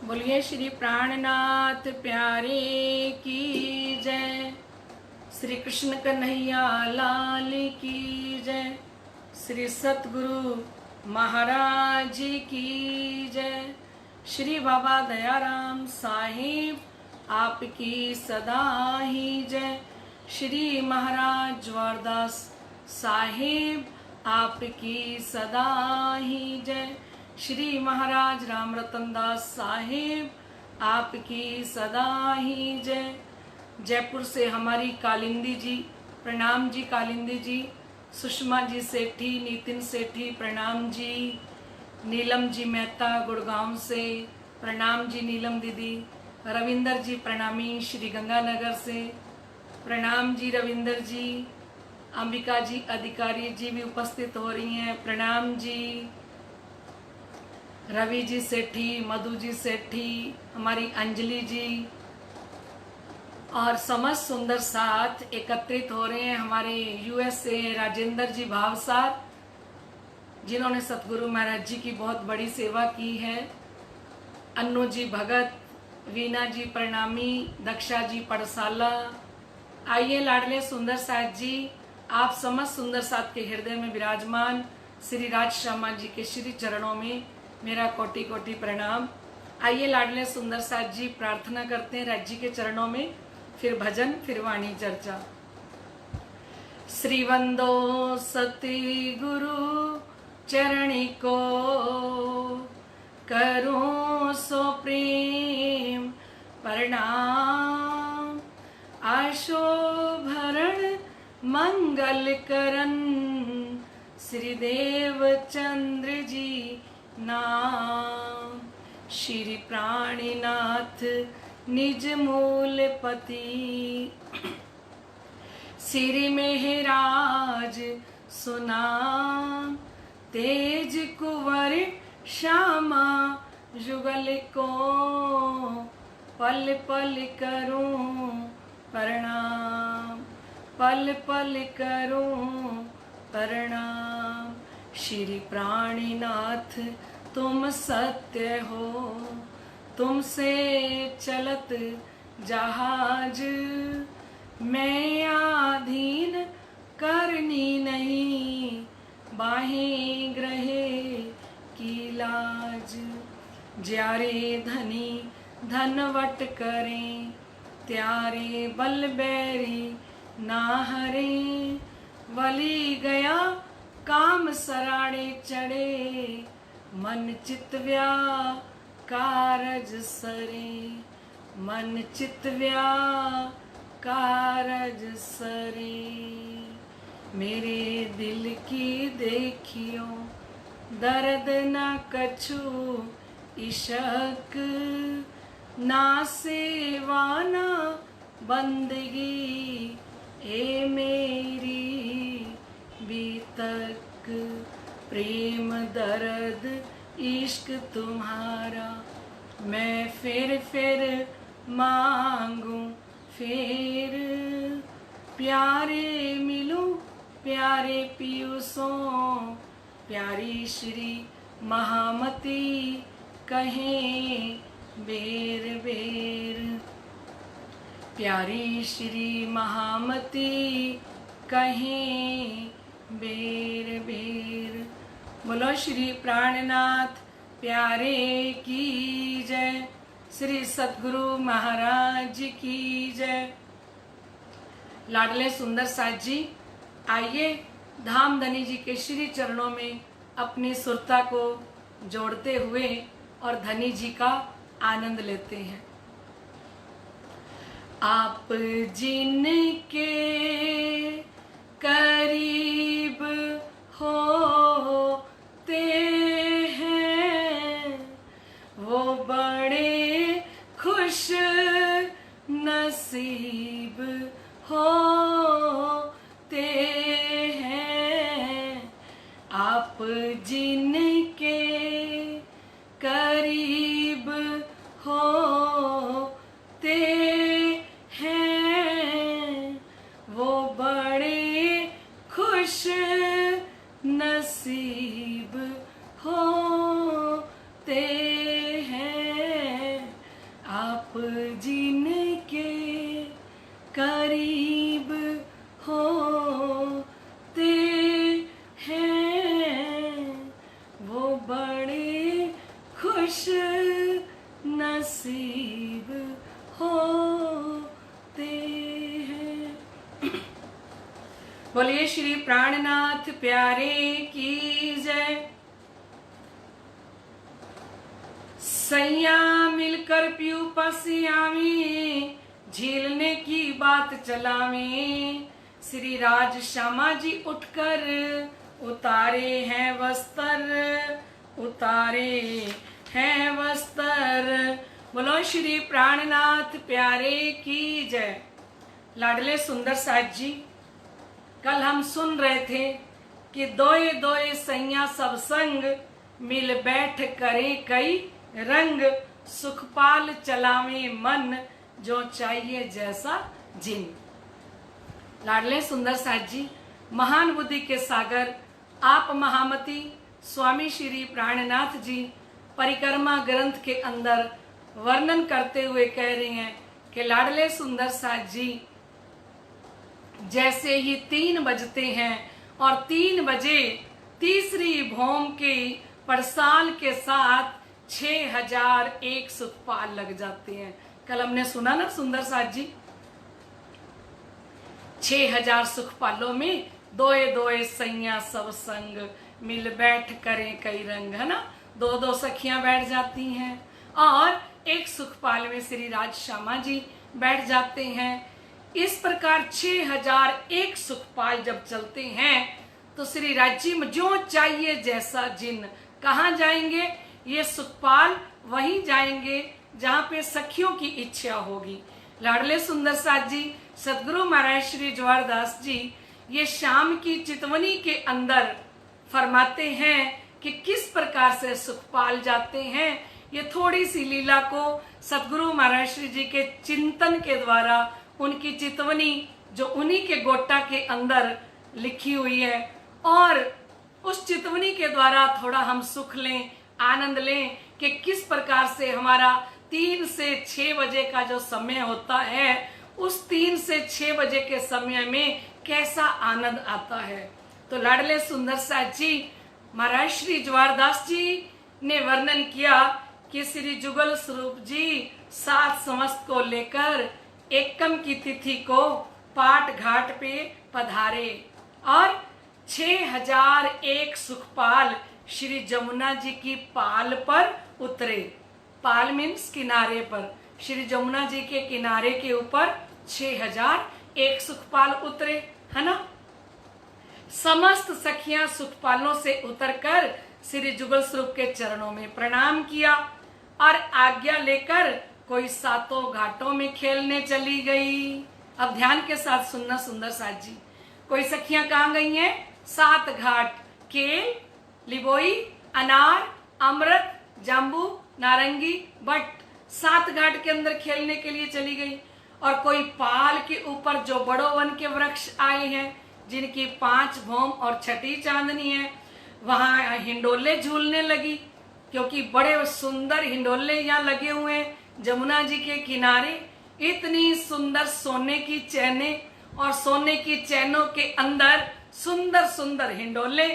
बोलिए श्री प्राणनाथ प्यारे की जय। श्री कृष्ण कन्हैया लाल की जय। श्री सतगुरु महाराज की जय। श्री बाबा दयाराम साहिब आपकी सदा ही जय। श्री महाराज ज्वारदास साहिब आपकी सदा ही जय। श्री महाराज राम रतन दास साहिब आपकी सदा ही जय। जयपुर से हमारी कालिंदी जी, प्रणाम जी कालिंदी जी। सुषमा जी सेठी, नितिन सेठी प्रणाम जी। नीलम जी मेहता गुड़गांव से प्रणाम जी नीलम दीदी। रविंदर जी प्रणामी श्री गंगानगर से प्रणाम जी रविंदर जी। अंबिका जी अधिकारी जी भी उपस्थित हो रही हैं, प्रणाम जी। रवि जी सेठी, मधु जी सेठी, हमारी अंजलि जी और समस्त सुंदर साथ एकत्रित हो रहे हैं हमारे यूएस से राजेंद्र जी भावसार, जिन्होंने सतगुरु महाराज जी की बहुत बड़ी सेवा की है। अन्नू जी भगत, वीना जी प्रणामी, दक्षा जी पड़साला। आइए लाडले सुंदर साथ जी, आप समस्त सुंदर साथ के हृदय में विराजमान श्री राज शर्मा जी के श्री चरणों में मेरा कोटि कोटि प्रणाम। आइए लाडले सुंदर साथ जी प्रार्थना करते हैं राज जी के चरणों में, फिर भजन, फिर वाणी चर्चा। श्री वंदो सती गुरु चरणी को, करूं सो प्रेम प्रणाम। आशो भरण मंगल करन, श्री देव चंद्र जी नाम। श्री प्राणीनाथ निज मूल पति, श्री मेहराज सुनाम। तेज कुंवर श्यामा जुगल को, पल पल करूं प्रणाम, पल पल करूं प्रणाम। श्री प्राणीनाथ तुम सत्य हो, तुमसे चलत जहाज। मैं आधीन करनी नहीं, बाहें ग्रहे की लाज। ज्यारे धनी धनवट करें, त्यारे बल बैरी ना हरे। वली गया काम सराड़े चढ़े, मन चित कारज सरे। मन चित कारज सरे। मेरे दिल की देखियो, दर्द न कछु इशक। ना सेवा ना बंदगी, ए मेरी बीतक। प्रेम दर्द इश्क तुम्हारा, मैं फिर मांगूं फिर। प्यारे मिलूं प्यारे पीयूषों, प्यारी श्री महामती कहें बेर बेर। प्यारी श्री महामती कहें बेर बेर। बोलो श्री प्राणनाथ प्यारे की जय। श्री सतगुरु महाराज की जय। लाडले सुंदर साथ जी, आइए धाम धनी जी के श्री चरणों में अपनी सुरता को जोड़ते हुए और धनी जी का आनंद लेते हैं। आप जिनके करीब होते हैं, वो बड़े खुश नसीब होते हैं। आप जिनके करीब होते हैं, वो बड़े खुश नसीब होते हैं। आप जिनके करीब होते हैं वो बड़े खुश नसीब होते हैं। बोलिए श्री प्राणनाथ प्यारे की जय। सैया मिलकर पीऊ पसियामी झीलने की बात चलावी। श्री राज श्यामा जी उठकर उतारे हैं वस्त्र, उतारे हैं वस्त्र। बोलो श्री प्राणनाथ प्यारे की जय। लाडले सुंदर साथ जी, कल हम सुन रहे थे कि दोए दोए सैया सब संग मिल बैठ करे कई रंग। सुखपाल चलावे मन जो चाहिए जैसा जिन। लाडले सुंदर साथ जी, महान बुद्धि के सागर आप महामती स्वामी श्री प्राणनाथ जी परिक्रमा ग्रंथ के अंदर वर्णन करते हुए कह रहे हैं कि लाडले सुंदर साथ जी, जैसे ही 3 बजते हैं और 3 बजे तीसरी भौम के पड़साल के साथ 6001 सुखपाल लग जाते हैं। कल हमने सुना ना सुंदर साथ जी, 6000 सुखपालों में दोए दोए सैया सब संग मिल बैठ करें कई रंग, है ना। 2-2 सखियां बैठ जाती हैं और एक सुखपाल में श्री राज श्यामा जी बैठ जाते हैं। इस प्रकार 6001 सुखपाल जब चलते हैं तो श्री राज्य में जो चाहिए जैसा जिन कहाँ जाएंगे? ये सुखपाल वहीं जाएंगे जहाँ पे सखियों की इच्छा होगी। लाडले सुंदर साथ जी, सदगुरु महाराज श्री जवाहरदास जी ये शाम की चितवनी के अंदर फरमाते हैं कि किस प्रकार से सुखपाल जाते हैं। ये थोड़ी सी लीला को सदगुरु महाराज श्री जी के चिंतन के द्वारा उनकी चितवनी जो उन्हीं के गोटा के अंदर लिखी हुई है, और उस चितवनी के द्वारा थोड़ा हम सुख लें, आनंद लें कि किस प्रकार से हमारा 3 से 6 बजे का जो समय होता है, उस 3 से 6 बजे के समय में कैसा आनंद आता है। तो लाडले सुंदर साथ जी, महाराज श्री जवाहरदास जी ने वर्णन किया कि श्री जुगल स्वरूप जी 7 समस्त को लेकर एकम की तिथि को पाट घाट पे पधारे और 6001 सुखपाल श्री जमुना जी की पाल पर उतरे। पाल मीन्स किनारे पर, श्री जमुना जी के किनारे के ऊपर 6001 सुखपाल उतरे, है ना। समस्त सखियां सुखपालों से उतरकर श्री जुगल स्वरूप के चरणों में प्रणाम किया और आज्ञा लेकर कोई 7 घाटों में खेलने चली गई। अब ध्यान के साथ सुनना सुंदर साथ जी, कोई सखियां कहाँ गई हैं? 7 घाट, केल, लिबोई, अनार, अमृत, जाम्बू, नारंगी, बट 7 घाट के अंदर खेलने के लिए चली गई। और कोई पाल के ऊपर जो बड़ो वन के वृक्ष आए हैं जिनकी 5 भौम और 6ठी चांदनी है, वहां हिंडोले झूलने लगी, क्योंकि बड़े सुंदर हिंडोले यहाँ लगे हुए हैं जमुना जी के किनारे। इतनी सुंदर सोने की चैने और सोने की चैनों के अंदर सुंदर सुंदर हिंडोले,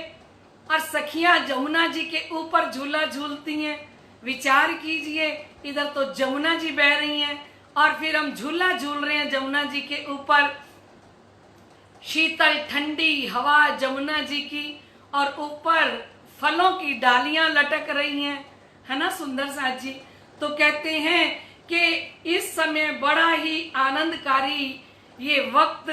और सखियां जमुना जी के ऊपर झूला झूलती हैं। विचार कीजिए, इधर तो जमुना जी बह रही हैं और फिर हम झूला झूल रहे हैं जमुना जी के ऊपर। शीतल ठंडी हवा जमुना जी की, और ऊपर फलों की डालियां लटक रही हैं, है ना सुंदर साथ जी। तो कहते हैं कि इस समय बड़ा ही आनंदकारी ये वक्त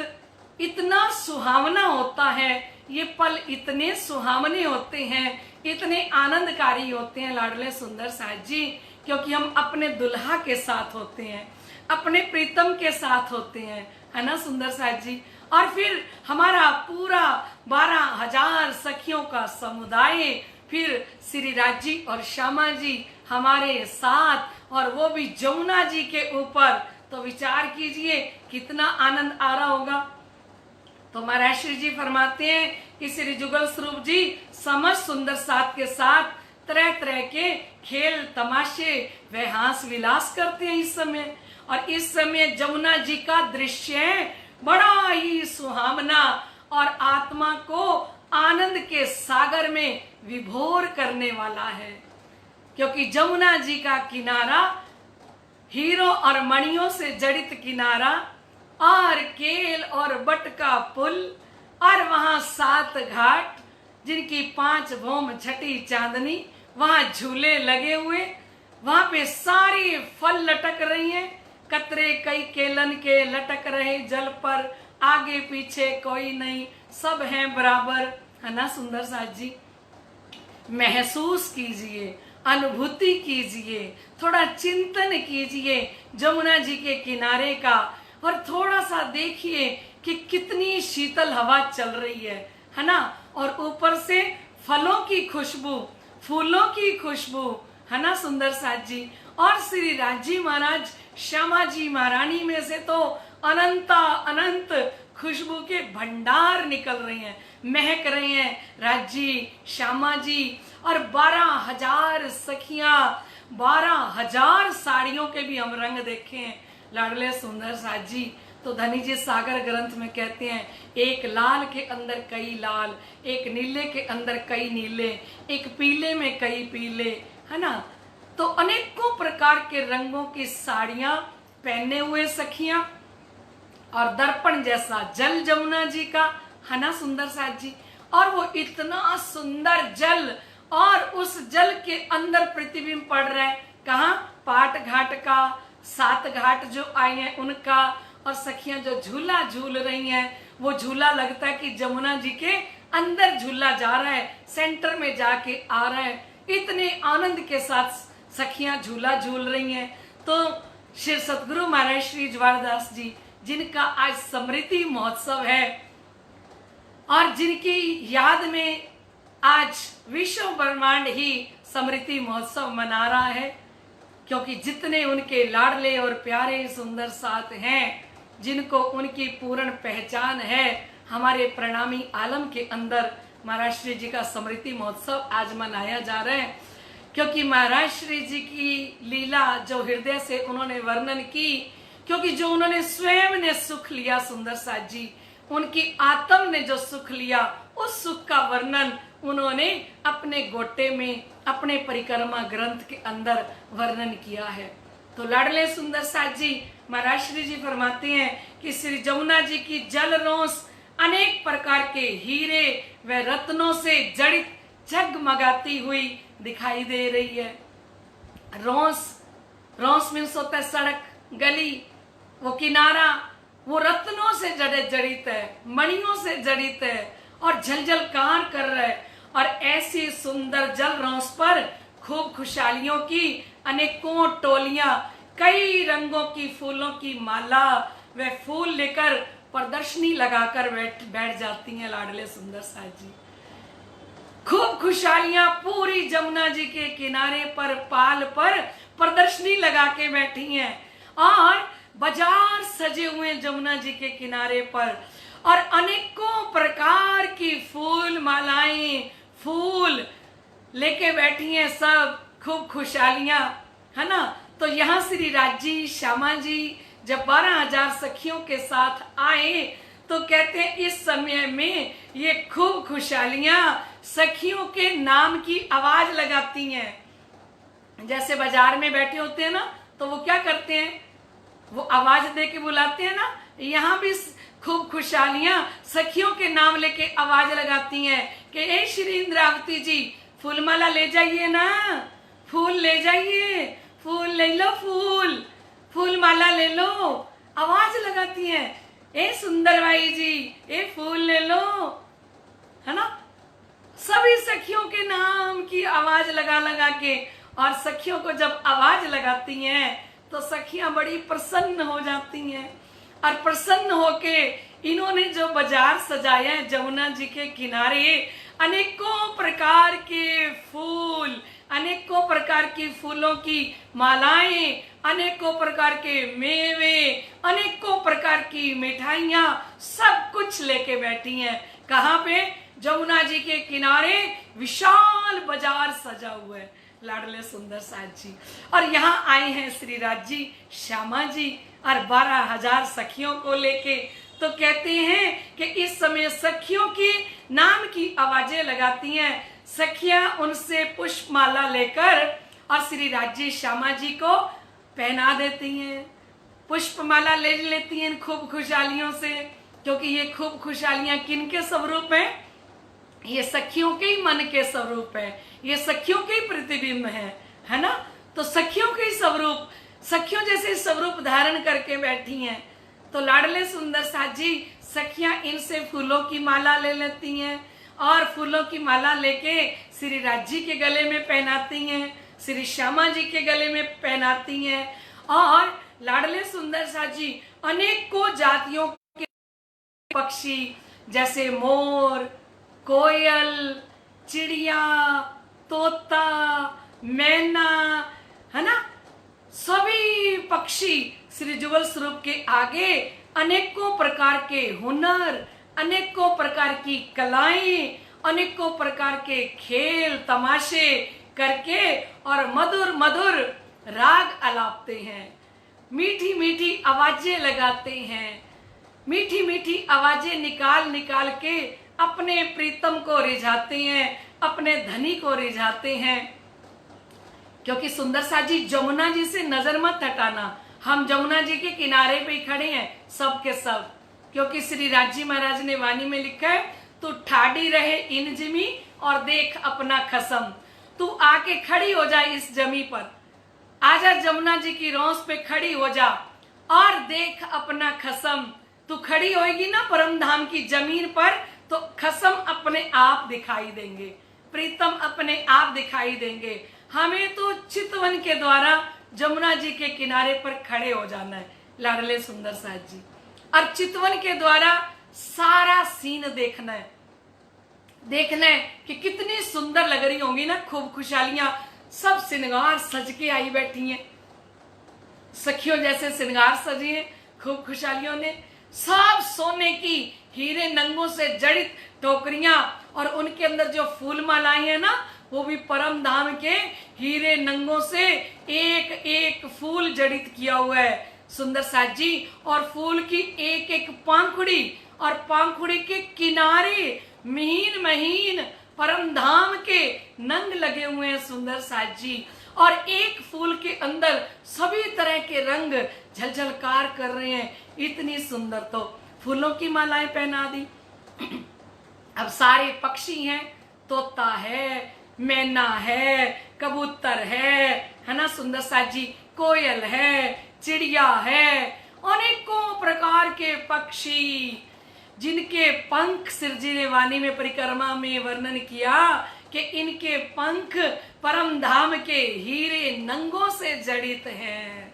इतना सुहावना होता है, ये पल इतने सुहावने होते हैं, इतने आनंदकारी होते हैं लाडले सुंदर साथ जी, क्योंकि हम अपने दुल्हा के साथ होते हैं, अपने प्रीतम के साथ होते हैं, है ना सुंदर साथ जी। और फिर हमारा पूरा 12,000 सखियों का समुदाय फिर श्री राजी और श्यामा जी हमारे साथ, और वो भी जमुना जी के ऊपर। तो विचार कीजिए कितना आनंद आ रहा होगा। तो महाराज श्री जी फरमाते हैं कि श्री जुगल स्वरूप जी समस्त सुंदर साथ के साथ तरह तरह के खेल तमाशे व हास विलास करते हैं इस समय। और इस समय जमुना जी का दृश्य है बड़ा ही सुहावना और आत्मा को आनंद के सागर में विभोर करने वाला है, क्योंकि जमुना जी का किनारा हीरों और मणियों से जड़ित किनारा और केल और बट का पुल और वहां 7 घाट जिनकी 5 भौम छठी चांदनी, वहां झूले लगे हुए, वहां पे सारी फल लटक रही हैं, कतरे कई केलन के लटक रहे जल पर, आगे पीछे कोई नहीं, सब हैं बराबर, है ना सुंदर साथ जी। महसूस कीजिए, अनुभूति कीजिए, थोड़ा चिंतन कीजिए जमुना जी के किनारे का, और थोड़ा सा देखिए कि कितनी शीतल हवा चल रही है ना। और ऊपर से फलों की खुशबू, फूलों की खुशबू, है ना सुंदर साथ जी। और श्री राजी महाराज श्यामा जी महारानी में से तो अनंत खुशबू के भंडार निकल रहे हैं, महक रहे हैं राजी श्यामा जी। और 12,000 सखियां, 12,000 साड़ियों के भी हम रंग देखे हैं लाडले सुंदर साथ जी। तो धनी जी सागर ग्रंथ में कहते हैं, एक लाल के अंदर कई लाल, एक नीले के अंदर कई नीले, एक पीले में कई पीले, है ना। तो अनेकों प्रकार के रंगों की साड़ियां पहने हुए सखियां, और दर्पण जैसा जल जमुना जी का, है ना सुंदर साथ जी। और वो इतना सुंदर जल, और उस जल के अंदर प्रतिबिंब पड़ रहा है, कहाँ? पाट घाट का, 7 घाट जो आए हैं उनका, और सखियां जो झूला झूल रही हैं, वो झूला लगता है कि जमुना जी के अंदर झूला जा रहा है, सेंटर में जाके आ रहा है। इतने आनंद के साथ सखियां झूला झूल रही हैं। तो श्री सतगुरु महाराज श्री ज्वारदास जी, जिनका आज स्मृति महोत्सव है, और जिनकी याद में आज विश्व ब्रह्मांड ही स्मृति महोत्सव मना रहा है, क्योंकि जितने उनके लाडले और प्यारे सुंदर साथ हैं, जिनको उनकी पूर्ण पहचान है हमारे प्रणामी आलम के अंदर, महाराज श्री जी का स्मृति महोत्सव आज मनाया जा रहा है। क्योंकि महाराज श्री जी की लीला जो हृदय से उन्होंने वर्णन की, क्योंकि जो उन्होंने स्वयं ने सुख लिया सुंदर साथ जी, उनकी आत्म ने जो सुख लिया, उस सुख का वर्णन उन्होंने अपने गोटे में, अपने परिक्रमा ग्रंथ के अंदर वर्णन किया है। तो लाडले सुंदर साथ जी महाराज श्री जी फरमाते हैं कि श्री जमुना जी की जल रोंस अनेक प्रकार के हीरे व रत्नों से जड़ित जगमगाती हुई दिखाई दे रही है। रोंस मीन्स होता है सड़क, गली, वो किनारा, वो रत्नों से जड़ित है, मणियों से जड़ित है, और झलझलकार कर रहा है। और ऐसी सुंदर जल रोंस पर खूब खुशहालियों की अनेकों टोलियां, कई रंगों की फूलों की माला व फूल लेकर प्रदर्शनी लगाकर बैठ जाती हैं लाडले सुंदर साथ जी। खूब खुशहालियां पूरी जमुना जी के किनारे पर, पाल पर प्रदर्शनी लगा के बैठी हैं, और बाजार सजे हुए जमुना जी के किनारे पर, और अनेकों प्रकार की फूल मालाएं, फूल लेके बैठी हैं सब, खूब खुशहालियां, है ना। तो यहाँ श्री राजी श्यामा जी जब 12,000 सखियों के साथ आए, तो कहते हैं इस समय में ये खूब खुशहालियां सखियों के नाम की आवाज लगाती हैं। जैसे बाजार में बैठे होते हैं ना, तो वो क्या करते हैं, वो आवाज दे के बुलाते हैं ना, यहाँ भी खूब खुशहालियां सखियों के नाम लेके आवाज लगाती हैं कि ए श्री इंद्रावती जी, फूलमाला ले जाइए ना, फूल ले जाइए, फूल ले लो, फूल माला ले लो। आवाज लगाती हैं, ए सुंदर बाई जी, ए फूल ले लो, है ना। सभी सखियों के नाम की आवाज लगा लगा के, और सखियों को जब आवाज लगाती हैं तो सखियां बड़ी प्रसन्न हो जाती हैं। और प्रसन्न होके इन्होंने जो बाजार सजाया है जमुना जी के किनारे, अनेकों प्रकार के फूल, अनेकों प्रकार की फूलों की मालाएं, अनेकों प्रकार के मेवे, अनेकों प्रकार की मिठाइयां, सब कुछ लेके बैठी हैं। कहाँ पे? जमुना जी के किनारे विशाल बाजार सजा हुआ है लाडले सुंदर साथ जी। और यहाँ आए हैं श्री राज जी, श्यामा जी और 12,000 सखियों को लेके। तो कहते हैं कि इस समय सखियों की नाम की आवाजें लगाती हैं, सखियां उनसे पुष्पमाला लेकर और श्री राज जी श्यामा जी को पहना देती हैं, पुष्पमाला ले लेती हैं खूब खुशहालियों से। क्योंकि ये खूब खुशहालियां किनके स्वरूप हैं? ये सखियों के ही मन के स्वरूप है, ये सखियों के ही प्रतिबिंब है ना। तो सखियों के ही स्वरूप, सखियों जैसे स्वरूप धारण करके बैठी हैं। तो लाडले सुंदर साथ जी सखियां इनसे फूलों की माला ले लेती हैं और फूलों की माला लेके श्री राज जी के गले में पहनाती हैं, श्री श्यामा जी के गले में पहनाती हैं। और लाडले सुंदर साथ जी अनेकों जातियों के पक्षी जैसे मोर, कोयल, चिड़िया, तोता, मैना, है ना, सभी पक्षी श्री जुगल स्वरूप के आगे अनेकों प्रकार के हुनर, अनेकों प्रकार की कलाएं, अनेकों प्रकार के खेल तमाशे करके और मधुर मधुर राग अलापते हैं, मीठी मीठी आवाजें लगाते हैं, मीठी मीठी आवाजें निकाल निकाल के अपने प्रीतम को रिझाते हैं, अपने धनी को रिझाते हैं। क्योंकि सुंदर साथ जी जमुना जी से नजर मत हटाना, हम जमुना जी के किनारे पे ही खड़े हैं सब के सब। क्योंकि श्री राज जी महाराज ने वाणी में लिखा है, तू ठाडी रहे इन जमी और देख अपना खसम। तू आके खड़ी हो जा इस जमी पर, आजा जमुना जी की रौस पे खड़ी हो जा और देख अपना खसम। तू खड़ी होएगी ना परम धाम की जमीन पर तो खसम अपने आप दिखाई देंगे, प्रीतम अपने आप दिखाई देंगे। हमें तो चितवन के द्वारा जमुना जी के किनारे पर खड़े हो जाना है लाडले सुंदर साथ जी, और चितवन के द्वारा सारा सीन देखना है, देखना है कि कितनी सुंदर लग रही होंगी ना, खूब खुशहालियां, सब श्रृंगार सज के आई बैठी हैं, सखियों जैसे श्रृंगार सजी हैं खूब खुशहालियों ने। सब सोने की हीरे नंगों से जड़ित टोकरियां और उनके अंदर जो फूल मालाएं हैं ना, वो भी परम धाम के हीरे नंगों से एक एक फूल जड़ित किया हुआ है सुंदर साथ जी। और फूल की एक एक पांखुड़ी और पांखुड़ी के किनारे महीन महीन परम धाम के नंग लगे हुए हैं सुंदर साथ जी। और एक फूल के अंदर सभी तरह के रंग झलझलकार कर रहे हैं, इतनी सुंदर। तो फूलों की मालाएं पहना दी। अब सारे पक्षी हैं, तोता है, मैना है, कबूतर है ना सुंदर साथ जी, कोयल है, चिड़िया है, अनेकों प्रकार के पक्षी जिनके पंख सिरजी ने वाणी में परिक्रमा में वर्णन किया कि इनके पंख परम धाम के हीरे नंगों से जड़ित हैं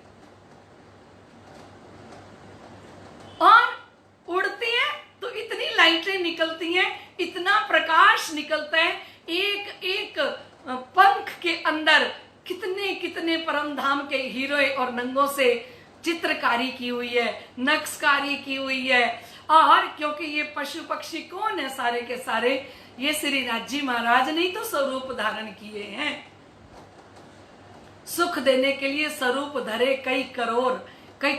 और उड़ते हैं तो इतनी लाइटें निकलती हैं, इतना प्रकाश निकलता है, एक एक पंख के अंदर कितने कितने परम धाम के हीरे और नंगों से चित्रकारी की हुई है, नक्शकारी की हुई है। और क्योंकि ये पशु पक्षी कौन है सारे के सारे, ये श्री राज जी महाराज ने तो स्वरूप धारण किए हैं, सुख देने के लिए स्वरूप धरे कई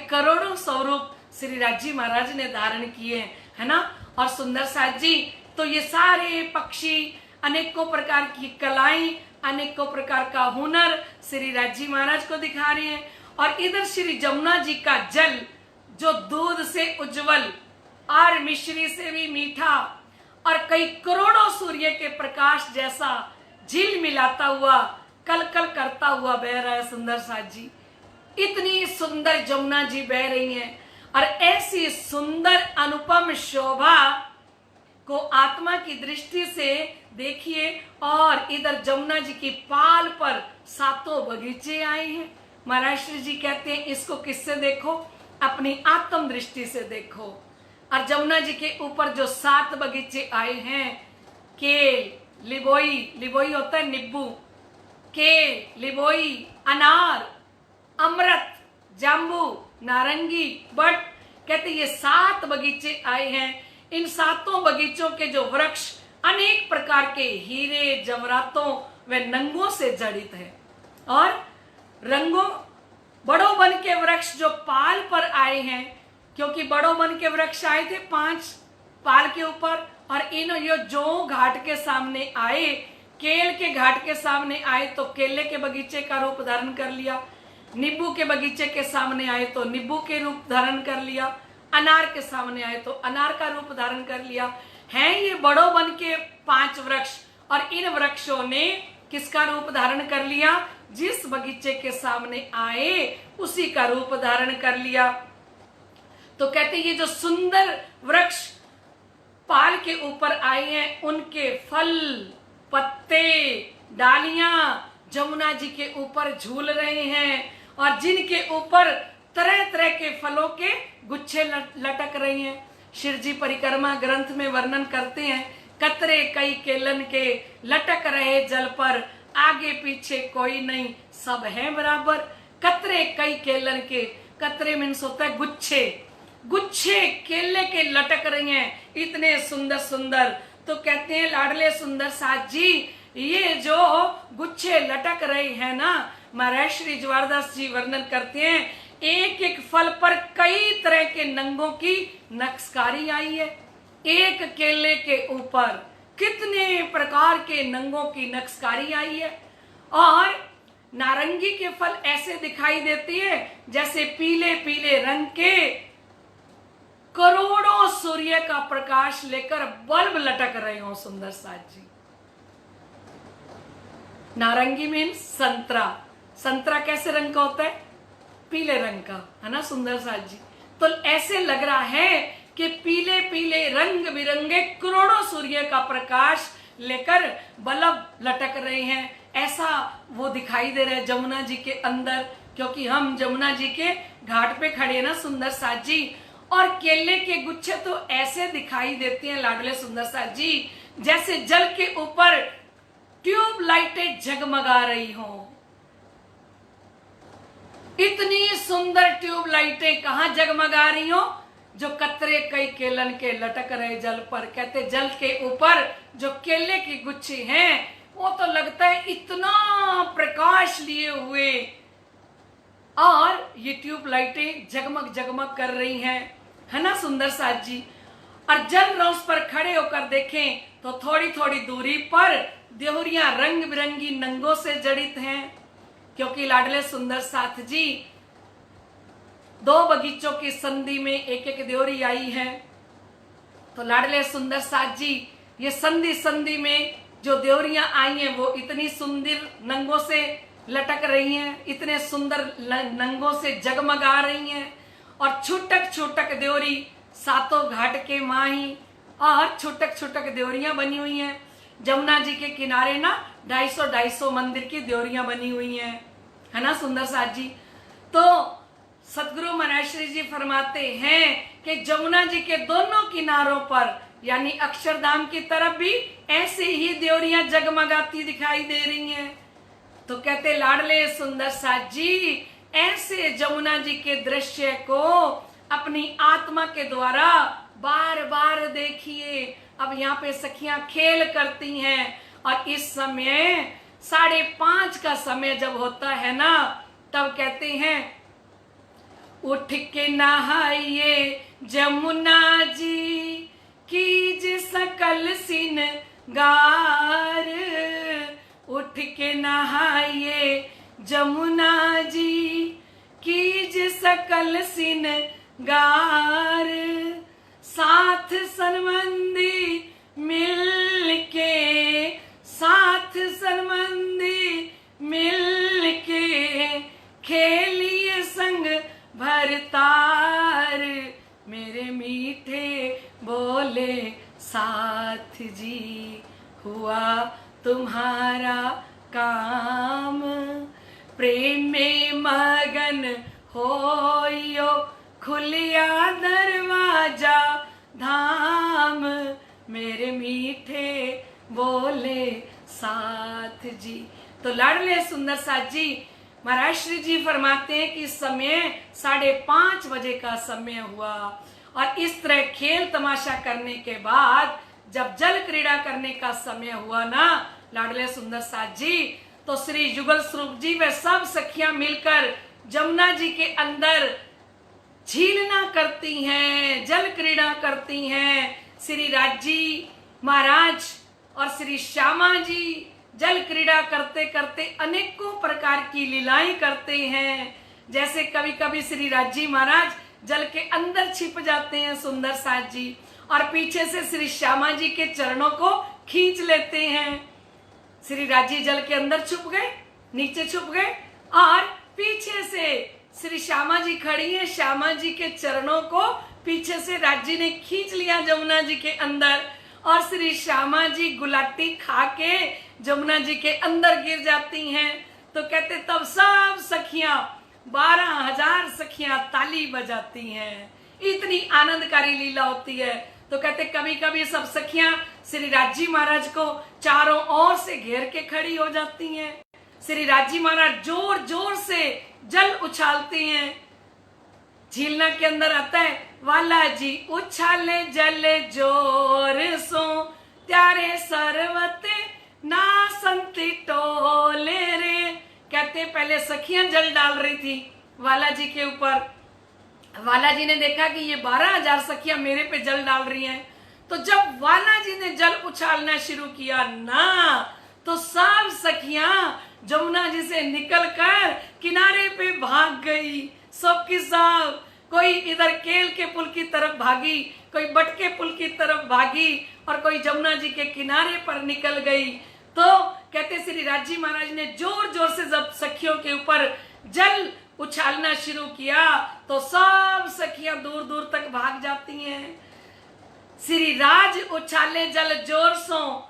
करोड़ों स्वरूप श्री राज जी महाराज ने धारण किए है ना। और सुंदर साथ जी तो ये सारे पक्षी, अनेकों प्रकार की कलाएं, अनेकों प्रकार का हुनर श्री राज जी महाराज को दिखा रहे हैं। और इधर श्री जमुना जी का जल जो दूध से उज्जवल और मिश्री से भी मीठा और कई करोड़ों सूर्य के प्रकाश जैसा झिल मिलाता हुआ, कल कल करता हुआ बह रहा है सुंदर साथ जी। इतनी सुंदर जमुना जी बह रही हैं और ऐसी सुंदर अनुपम शोभा को आत्मा की दृष्टि से देखिए। और इधर जमुना जी की पाल पर सातों बगीचे आए हैं। महाराज श्री जी कहते हैं इसको किससे देखो, अपनी आत्म दृष्टि से देखो। और जमुना जी के ऊपर जो 7 बगीचे आए हैं, केल, लिबोई, लिबोई होता है नींबू, केल, लिबोई, अनार, अमृत, जाम्बू, नारंगी, बट, कहते ये 7 बगीचे आए हैं। इन 7 बगीचों के जो वृक्ष अनेक प्रकार के हीरे जवाहरातों व नंगों से जड़ित है। और रंगों बड़ों वन के वृक्ष जो पाल पर आए हैं, क्योंकि बड़ों वन के वृक्ष आए थे 5 पाल के ऊपर, और इन ये जो घाट के सामने आए, केल के घाट के सामने आए तो केले के बगीचे का रूप धारण कर लिया, नींबू के बगीचे के सामने आए तो नींबू के रूप धारण कर लिया, अनार के सामने आए तो अनार का रूप धारण कर लिया। हैं ये बड़ों वन के 5 वृक्ष, और इन वृक्षों ने किसका रूप धारण कर लिया? जिस बगीचे के सामने आए उसी का रूप धारण कर लिया। तो कहते ये जो सुंदर वृक्ष पाल के ऊपर आए हैं, उनके फल, पत्ते, डालियां जमुना जी के ऊपर झूल रहे हैं, और जिनके ऊपर तरह तरह के फलों के गुच्छे लटक रहे हैं। शिव जी परिक्रमा ग्रंथ में वर्णन करते हैं, कतरे कई केलन के लटक रहे जल पर, आगे पीछे कोई नहीं सब है बराबर। कतरे कई केलन के, कतरे मीन्स होता है गुच्छे, गुच्छे केले के लटक रहे हैं, इतने सुंदर सुंदर। तो कहते हैं लाडले सुंदर साथ जी, ये जो गुच्छे लटक रहे हैं ना, महाराज श्री ज्वारदास जी वर्णन करते हैं, एक एक फल पर कई तरह के नंगों की नक्शकारी आई है। एक केले के ऊपर कितने प्रकार के नंगों की नक्शकारी आई है। और नारंगी के फल ऐसे दिखाई देती है जैसे पीले पीले रंग के करोड़ों सूर्य का प्रकाश लेकर बल्ब लटक रहे हो। सुंदर साथ जी, नारंगी मीन्स संतरा। संतरा कैसे रंग का होता है? पीले रंग का, है ना सुंदर साथ जी। तो ऐसे लग रहा है कि पीले पीले रंग बिरंगे करोड़ों सूर्य का प्रकाश लेकर बल्ब लटक रहे हैं, ऐसा वो दिखाई दे रहा है जमुना जी के अंदर। क्योंकि हम जमुना जी के घाट पे खड़े हैं ना सुंदर साथ जी, और केले के गुच्छे तो ऐसे दिखाई देते हैं लाडले सुंदर साथ जी, जैसे जल के ऊपर ट्यूब लाइटें जगमगा रही हो। इतनी सुंदर ट्यूब लाइटें कहां जगमगा रही हो? जो कतरे कई केलन के लटक रहे जल पर। कहते जल के ऊपर जो केले के गुच्छे हैं, वो तो लगता है इतना प्रकाश लिए हुए, और ये ट्यूब लाइटें जगमग जगमग कर रही हैं, है ना सुंदर साथ जी। और जल रौस पर खड़े होकर देखें तो थोड़ी थोड़ी दूरी पर देहुरियां रंग बिरंगी नंगों से जड़ित हैं। क्योंकि लाडले सुंदर साथ जी, 2 बगीचों की संधि में एक एक देवरी आई है। तो लाडले सुंदर साथ जी, ये संधि संधि में जो देवरियां आई हैं वो इतनी सुंदर नंगों से लटक रही हैं, इतने सुंदर नंगों से जगमगा रही हैं। और छुटक छुटक देवरी 7 घाट के माही, और छुटक छुटक देवरियां बनी हुई हैं। जमुना जी के किनारे ना 250 मंदिर की देवरियां बनी हुई हैं, है ना सुंदर साथ जी। तो सतगुरु महाराज श्री जी फरमाते हैं कि जमुना जी के दोनों किनारों पर, यानी अक्षरधाम की तरफ भी ऐसे ही देवरियां जगमगाती दिखाई दे रही हैं। तो कहते लाडले सुंदर साथ जी, ऐसे जमुना जी के दृश्य को अपनी आत्मा के द्वारा बार बार देखिए। अब यहाँ पे सखियां खेल करती हैं, और इस समय 5:30 का समय जब होता है ना, तब कहते हैं उठ के नहाइए जमुना जी, कीज सकल सिनगार। उठ के नहाइए जमुना जी, कीज सकल सिनगार। साथ संबंधी मिल के, साथ संबंधी मिल के, खेलिए संग भरतार। मेरे मीठे बोले साथ जी, हुआ तुम्हारा काम। प्रेम में मगन होइयो, खुलिया दरवाजा धाम। मेरे मीठे बोले साथ जी। तो लाडले सुंदर साथ जी, महाराज श्री जी फरमाते हैं कि समय 5:30 बजे का समय हुआ, और इस तरह खेल तमाशा करने के बाद जब जल क्रीड़ा करने का समय हुआ ना लाडले सुंदर साथ जी, तो श्री जुगल स्वरूप जी व सब सखियां मिलकर जमुना जी के अंदर झीलना करती हैं, जल क्रीड़ा करती हैं। श्री राजी महाराज और श्री श्यामा जी जल क्रीड़ा करते करते अनेकों प्रकार की लीलाएं करते हैं। जैसे कभी कभी श्री राजी महाराज जल के अंदर छिप जाते हैं सुंदर साथ जी, और पीछे से श्री श्यामा जी के चरणों को खींच लेते हैं। श्री राजी जल के अंदर छुप गए, नीचे छुप गए, और पीछे से श्री श्यामा जी खड़ी है, श्यामा जी के चरणों को पीछे से राजी ने खींच लिया जमुना जी के अंदर, और श्री श्यामा जी गुलाटी खा के जमुना जी के अंदर गिर जाती हैं। तो कहते तब सब सखियां 12,000 सखियां ताली बजाती हैं, इतनी आनंदकारी लीला होती है। तो कहते कभी कभी सब सखियां श्री राजी महाराज को चारों ओर से घेर के खड़ी हो जाती हैं। श्री राजी महाराज जोर जोर से जल उछालते हैं। झीलना के अंदर आता है, वाला जी उछाले जल जोर सो त्यारे सरवते ना संती टोले रे। कहते पहले सखियां जल डाल रही थी वाला जी के ऊपर। वाला जी ने देखा कि ये 12,000 सखियां मेरे पे जल डाल रही हैं। तो जब वाला जी ने जल उछालना शुरू किया ना, तो सब सखियां जमुना जी से निकलकर किनारे पे भाग गई। सब की सब, कोई इधर केल के पुल की तरफ भागी, कोई बटके पुल की तरफ भागी, और कोई जमुना जी के किनारे पर निकल गई। तो कहते श्री राजी महाराज ने जोर जोर से जब सखियों के ऊपर जल उछालना शुरू किया, तो सब सखियां दूर दूर तक भाग जाती हैं। श्री राज उछाले जल जोर सो,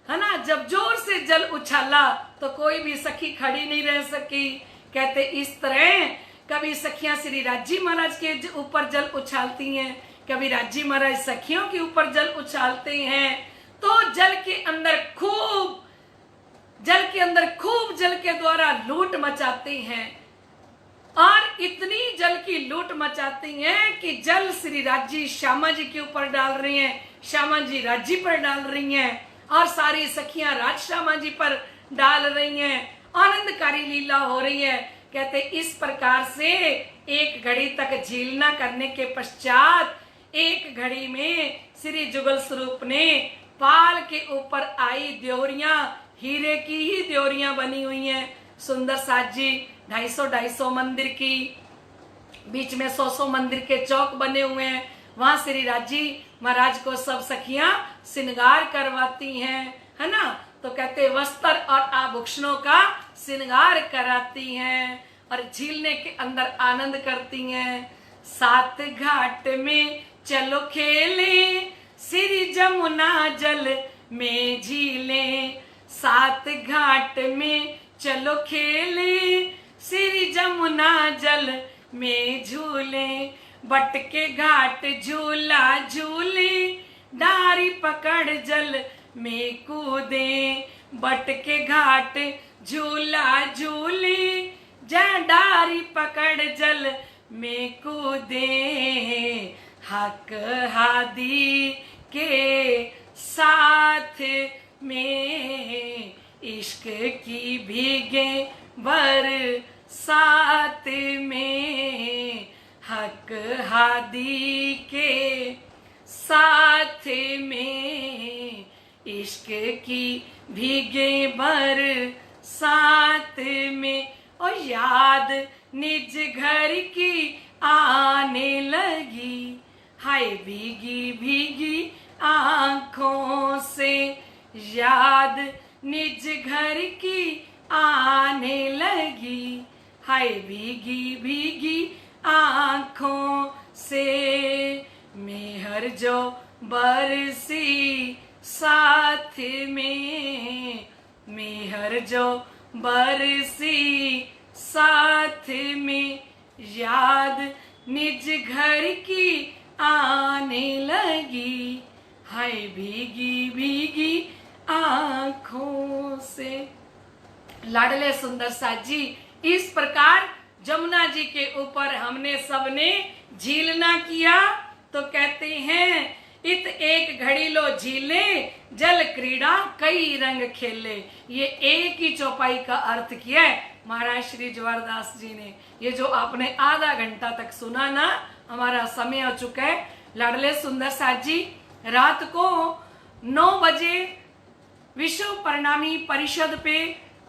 है ना, जब जोर से जल उछाला तो कोई भी सखी खड़ी नहीं रह सकी। कहते इस तरह कभी सखियां श्री राजी महाराज के ऊपर जल उछालती हैं, कभी राजी महाराज सखियों के ऊपर जल उछालते हैं। तो जल के अंदर खूब जल के द्वारा लूट मचाते हैं, और इतनी जल की लूट मचाती हैं कि जल श्री राजी श्यामा जी के ऊपर डाल रही हैं, श्यामा जी राजी पर डाल रही हैं, और सारी सखियां राज श्यामा जी पर डाल रही हैं। आनंदकारी लीला हो रही है। कहते इस प्रकार से एक घड़ी तक झीलना करने के पश्चात एक घड़ी में श्री जुगल स्वरूप ने पाल के ऊपर आई द्योरियां, हीरे की ही द्योरियां बनी हुई हैं सुंदर साथ जी, 250 मंदिर की, बीच में 100 मंदिर के चौक बने हुए हैं। वहां श्री राजी महाराज को सब सखियां श्रृंगार करवाती हैं, है ना। तो कहते वस्त्र और आभूषणों का श्रृंगार कराती हैं और झीलने के अंदर आनंद करती हैं। 7 घाट में चलो खेले श्री जमुना जल में झीले, 7 घाट में चलो खेले श्री जमुना जल में झूले, बटके घाट झूला झूले डारी पकड़ जल में कूदे, बटके घाट झूला झूले डारी पकड़ जल में कूदे, हक हादी के साथ में इश्क की भीगे बरसात में, हक हादी के साथ में इश्क की भीगे बरसात में, और याद निज घर की आने लगी, हाय भीगी भीगी आंखों से, याद निज घर की आने लगी, हाय भीगी भीगी आंखों से, मेहर जो बरसी साथ में, मेहर जो बरसी साथ में, याद निज घर की आने लगी, हाय भीगी भीगी आंखों से। लाडले सुंदर साथ जी, इस प्रकार जमुना जी के ऊपर हमने सबने झीलना किया। तो कहते हैं इत एक घड़ी लो झीले, जल क्रीड़ा कई रंग खेले। ये एक ही चौपाई का अर्थ किया है महाराज श्री जवाहरदास जी ने। ये जो आपने आधा घंटा तक सुना ना, हमारा समय हो चुका है। लाडले सुंदर साथ जी, रात को 9 बजे विश्व परिणामी परिषद पे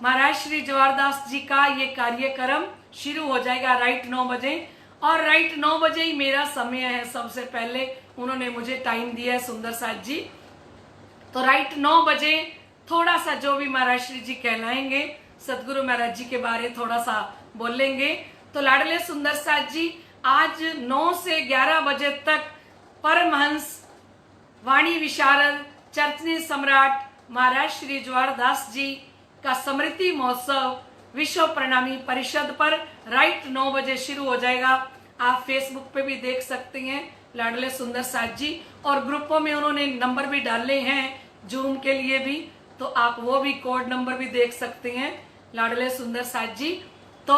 महाराज श्री जवाहरदास जी का ये कार्यक्रम शुरू हो जाएगा राइट 9 बजे। और राइट 9 बजे ही मेरा समय है। सबसे पहले उन्होंने मुझे टाइम दिया है सुंदर साथ जी। तो राइट 9 बजे थोड़ा सा जो भी महाराज श्री जी कहलाएंगे, सदगुरु महाराज जी के बारे थोड़ा सा बोलेंगे। तो लाडले सुंदर साथ जी, आज 9 से 11 बजे तक परमहंस वाणी विशारद चर्चनी सम्राट महाराज श्री जवाहरदास जी का स्मृति महोत्सव विश्व परिणामी परिषद पर राइट 9 बजे शुरू हो जाएगा। आप फेसबुक पे भी देख सकते हैं लाडले सुंदर साथ जी, और ग्रुपों में उन्होंने नंबर भी डाले हैं जूम के लिए भी, तो आप वो भी कोड नंबर भी देख सकते हैं लाडले सुंदर साथ जी। तो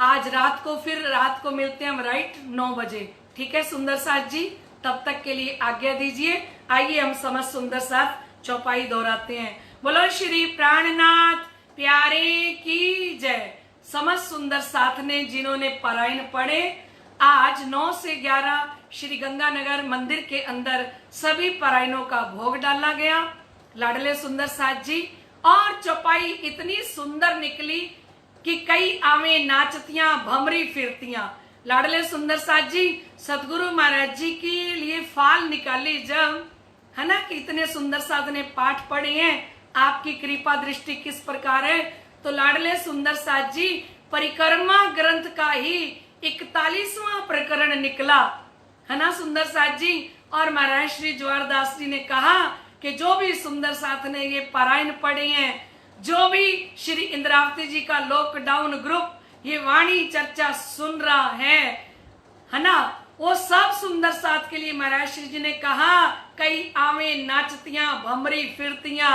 आज रात को फिर रात को मिलते हैं हम राइट 9 बजे, ठीक है सुंदर साथ जी। तब तक के लिए आज्ञा दीजिए। आइए हम समस्त सुंदर साथ चौपाई दोहराते हैं। बोलो श्री प्राणनाथ प्यारे की जय। समस्त सुंदर साथ ने जिन्होंने पारायण पढ़े, आज 9 से 11 श्री गंगानगर मंदिर के अंदर सभी पारायणों का भोग डाला गया लाडले सुंदर साथ जी। और चौपाई इतनी सुंदर निकली कि कई आवे नाचतियां भमरी फिरतियां। लाडले सुंदर साथ जी, सदगुरु महाराज जी के लिए फाल निकाली जब, है ना, कि इतने सुंदर साथ ने पाठ पढ़े हैं, आपकी कृपा दृष्टि किस प्रकार है। तो लाडले सुंदर साथ जी, परिक्रमा ग्रंथ का ही 41वां प्रकरण निकला, है ना सुंदर साथ जी। और महाराज श्री जवाहरदास जी ने कहा कि जो भी सुंदर साथ ने ये पारायण पढ़े हैं, जो भी श्री इंद्रावती जी का लॉकडाउन ग्रुप ये वाणी चर्चा सुन रहा है ना, वो सब सुंदर साथ के लिए महाराज श्री जी ने कहा, कई आवे नाचतियां भमरी फिरतियां,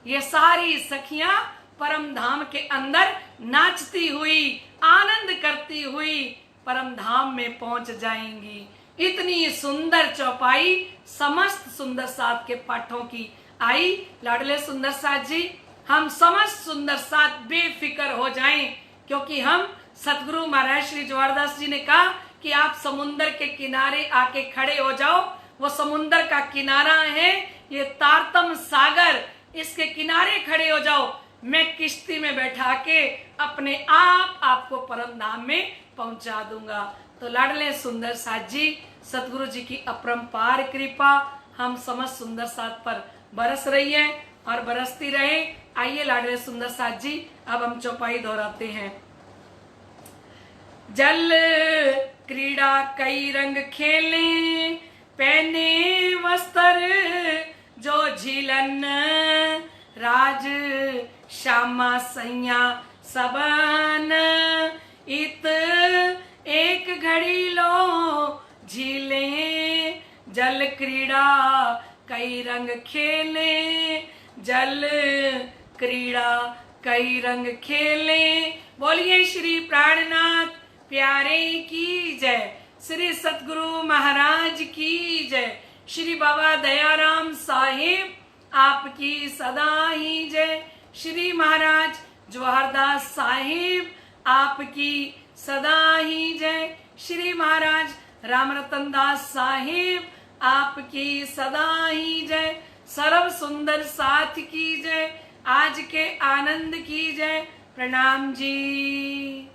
ये सारी सखियां परम धाम के अंदर नाचती हुई आनंद करती हुई परम धाम में पहुंच जाएंगी। इतनी सुंदर चौपाई समस्त सुंदर साथ के पाठों की आई। लाडले सुंदर साथ जी, हम समस्त सुंदर साथ बेफिक्र हो जाएं, क्योंकि हम सतगुरु महाराज श्री जवाहरदास जी ने कहा कि आप समुन्दर के किनारे आके खड़े हो जाओ। वो समुन्दर का किनारा है ये तारतम सागर, इसके किनारे खड़े हो जाओ, मैं किश्ती में बैठा के अपने आप आपको परम धाम में पहुंचा दूंगा। तो लाडले सुंदर साथ जी, सतगुरु जी की अपरंपार कृपा हम समस्त सुंदर साथ पर बरस रही है और बरसती रहे। आइए लाडले सुंदर साथ जी, अब हम चौपाई दोहराते हैं। जल क्रीड़ा कई रंग खेले, पहने वस्त्र जो झीलन, राज श्यामा सैया सबन, इत एक घड़ी लो झीले, जल क्रीड़ा कई रंग खेले, जल क्रीड़ा कई रंग खेले। बोलिए श्री प्राणनाथ प्यारे की जय, श्री सतगुरु महाराज की जय, श्री बाबा दयाराम साहिब आपकी सदा ही जय, श्री महाराज जवाहरदास साहिब आपकी सदा ही जय, श्री महाराज रामरतन दास साहिब आपकी सदा ही जय, सर्व सुंदर साथ की जय, आज के आनंद की जय। प्रणाम जी।